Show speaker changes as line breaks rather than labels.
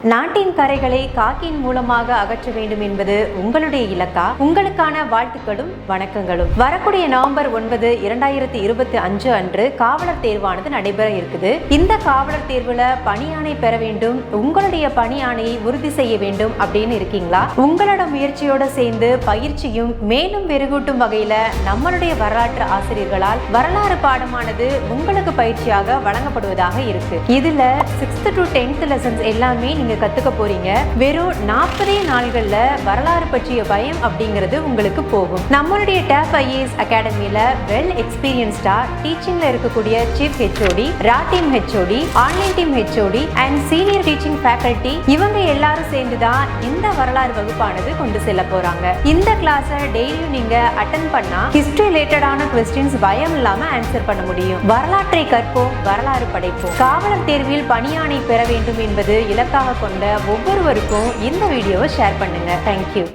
நாட்டின் கரைகளை காக்கியின் மூலமாக அகற்ற வேண்டும் என்பது உங்களுடைய இலக்கா? உங்களுக்கான வாழ்த்துக்களும் வணக்கங்களும். வரக்கூடிய நவம்பர் 9, 2025 அன்று காவலர் தேர்வானது நடைபெற இருக்குது. இந்த காவலர் தேர்வுல பணியாணை பெற வேண்டும், உங்களுடைய பணியாணையை உறுதி செய்ய வேண்டும் அப்படின்னு இருக்கீங்களா? உங்களோட முயற்சியோட சேர்ந்து பயிற்சியும் மேலும் மெருகூட்டும் வகையில நம்மளுடைய வரலாற்று ஆசிரியர்களால் வரலாறு பாடமானது உங்களுக்கு பயிற்சியாக வழங்கப்படுவதாக இருக்கு. இதுல 6th to 10th லெசன்ஸ் எல்லாமே கத்துக்க போறீங்க. வெறும் 40 நாள்கள்ல வரலாறு பற்றிய பயம் அப்படிங்கிறது உங்களுக்கு போகும். நம்மளுடைய டேப் ஐஏஎஸ் அகாடமியில வெல் எக்ஸ்பீரியன்ஸ்டா டீச்சிங்ல இருக்கக்கூடிய chief HOD, team HOD, online team HOD and senior teaching faculty இவங்க எல்லாரும் சேர்ந்துதான் இந்த வரலாறு வகுப்பானது கொண்டு செல்ல போறாங்க. இந்த கிளாஸை டெய்லியும் நீங்க அட்டெண்ட் பண்ணா ஹிஸ்டரி ரிலேட்டடான क्वेश्चंस பயம் இல்லாம ஆன்சர் பண்ண முடியும். வரலாற்றை கற்போம், வரலாறு படைப்போம். காவலர் தேர்வில் பணியாணை பெற வேண்டும் என்பது இலக்காக கொண்ட ஒவ்வொருவருக்கும் இந்த வீடியோவை ஷேர் பண்ணுங்க. தேங்க்யூ.